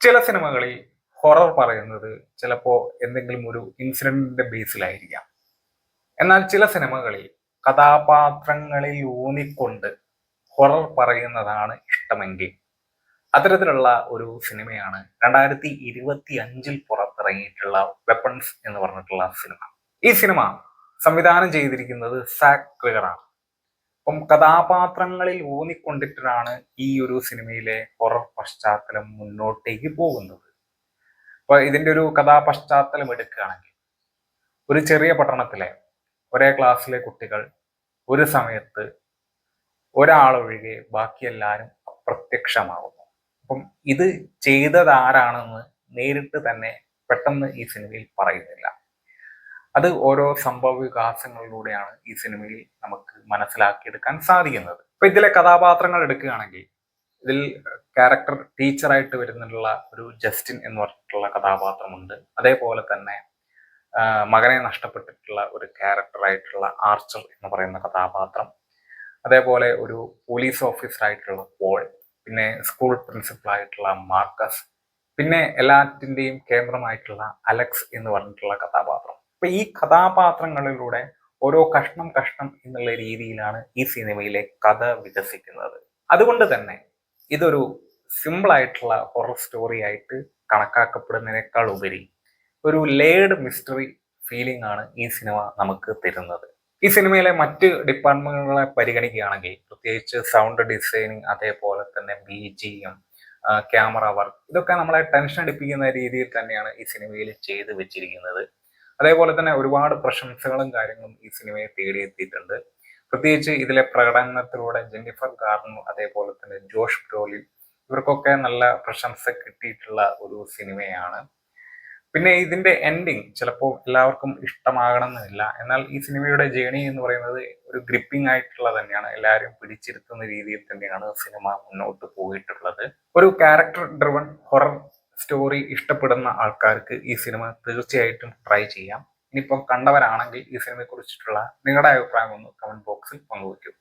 ചില സിനിമകളിൽ ഹൊറർ പറയുന്നത് ചിലപ്പോൾ എന്തെങ്കിലും ഒരു ഇൻസിഡന്റിന്റെ ബേസിലായിരിക്കാം. എന്നാൽ ചില സിനിമകളിൽ കഥാപാത്രങ്ങളിൽ ഊന്നിക്കൊണ്ട് ഹൊറർ പറയുന്നതാണ് ഇഷ്ടമെങ്കിൽ അത്തരത്തിലുള്ള ഒരു സിനിമയാണ് 2025 പുറത്തിറങ്ങിയിട്ടുള്ള വെപ്പൺസ് എന്ന് പറഞ്ഞിട്ടുള്ള സിനിമ. ഈ സിനിമ സംവിധാനം ചെയ്തിരിക്കുന്നത് സാക് ക്രിഗറാണ്. അപ്പം കഥാപാത്രങ്ങളിൽ ഊന്നിക്കൊണ്ടിട്ടാണ് ഈ ഒരു സിനിമയിലെ ഹൊറർ പശ്ചാത്തലം മുന്നോട്ടേക്ക് പോകുന്നത്. അപ്പൊ ഇതിന്റെ ഒരു കഥാപശ്ചാത്തലം എടുക്കുകയാണെങ്കിൽ, ഒരു ചെറിയ പട്ടണത്തിലെ ഒരേ ക്ലാസ്സിലെ കുട്ടികൾ ഒരു സമയത്ത് ഒരാളൊഴികെ ബാക്കിയെല്ലാവരും അപ്രത്യക്ഷമാകുന്നു. അപ്പം ഇത് ചെയ്തത് ആരാണെന്ന് നേരിട്ട് തന്നെ പെട്ടെന്ന് ഈ സിനിമയിൽ പറയുന്നില്ല. അത് ഓരോ സംഭവ വികാസങ്ങളിലൂടെയാണ് ഈ സിനിമയിൽ നമുക്ക് മനസ്സിലാക്കിയെടുക്കാൻ സാധിക്കുന്നത്. ഇപ്പൊ ഇതിലെ കഥാപാത്രങ്ങൾ എടുക്കുകയാണെങ്കിൽ, ഇതിൽ ക്യാരക്ടർ ടീച്ചറായിട്ട് വരുന്നുള്ള ഒരു ജസ്റ്റിൻ എന്ന് പറഞ്ഞിട്ടുള്ള കഥാപാത്രമുണ്ട്. അതേപോലെ തന്നെ മകനെ നഷ്ടപ്പെട്ടിട്ടുള്ള ഒരു ക്യാരക്ടറായിട്ടുള്ള ആർച്ചർ എന്ന് പറയുന്ന കഥാപാത്രം, അതേപോലെ ഒരു പോലീസ് ഓഫീസർ ആയിട്ടുള്ള പോൾ, പിന്നെ സ്കൂൾ പ്രിൻസിപ്പൽ ആയിട്ടുള്ള മാർക്കസ്, പിന്നെ എല്ലാറ്റിന്റെയും കേന്ദ്രമായിട്ടുള്ള അലക്സ് എന്ന് പറഞ്ഞിട്ടുള്ള കഥാപാത്രം. അപ്പൊ ഈ കഥാപാത്രങ്ങളിലൂടെ ഓരോ കഷ്ണം കഷ്ണം എന്നുള്ള രീതിയിലാണ് ഈ സിനിമയിലെ കഥ വികസിക്കുന്നത്. അതുകൊണ്ട് തന്നെ ഇതൊരു സിമ്പിൾ ആയിട്ടുള്ള ഹൊറർ സ്റ്റോറി ആയിട്ട് കണക്കാക്കപ്പെടുന്നതിനേക്കാൾ ഉപരി ഒരു ലേഡ് മിസ്റ്ററി ഫീലിംഗ് ആണ് ഈ സിനിമ നമുക്ക് തരുന്നത്. ഈ സിനിമയിലെ മറ്റ് ഡിപ്പാർട്ട്മെന്റുകളെ പരിഗണിക്കുകയാണെങ്കിൽ, പ്രത്യേകിച്ച് സൗണ്ട് ഡിസൈനിങ്, അതേപോലെ തന്നെ BGM, ക്യാമറ വർക്ക്, ഇതൊക്കെ നമ്മളെ ടെൻഷൻ അടിപ്പിക്കുന്ന രീതിയിൽ തന്നെയാണ് ഈ സിനിമയിൽ ചെയ്ത് വെച്ചിരിക്കുന്നത്. അതേപോലെ തന്നെ ഒരുപാട് പ്രശംസകളും കാര്യങ്ങളും ഈ സിനിമയെ തേടിയെത്തിയിട്ടുണ്ട്. പ്രത്യേകിച്ച് ഇതിലെ പ്രകടനത്തിലൂടെ ജെന്നിഫർ ഗാർണർ, അതേപോലെ തന്നെ ജോഷ് ബ്രോലിൻ, ഇവർക്കൊക്കെ നല്ല പ്രശംസ കിട്ടിയിട്ടുള്ള ഒരു സിനിമയാണ്. പിന്നെ ഇതിന്റെ എൻഡിങ് ചിലപ്പോൾ എല്ലാവർക്കും ഇഷ്ടമാകണം എന്നില്ല. എന്നാൽ ഈ സിനിമയുടെ ജേണി എന്ന് പറയുന്നത് ഒരു ഗ്രിപ്പിംഗ് ആയിട്ടുള്ള തന്നെയാണ്. എല്ലാവരും പിടിച്ചിരുത്തുന്ന രീതിയിൽ തന്നെയാണ് സിനിമ മുന്നോട്ട് പോയിട്ടുള്ളത്. ഒരു ക്യാരക്ടർ ഡ്രിവൺ ഹൊറർ സ്റ്റോറി ഇഷ്ടപ്പെടുന്ന ആൾക്കാർക്ക് ഈ സിനിമ തീർച്ചയായിട്ടും ട്രൈ ചെയ്യാം. ഇനിയിപ്പം കണ്ടവരാണെങ്കിൽ ഈ സിനിമയെ കുറിച്ചിട്ടുള്ള നിങ്ങളുടെ അഭിപ്രായം ഒന്ന് കമന്റ് ബോക്സിൽ പങ്കുവയ്ക്കും.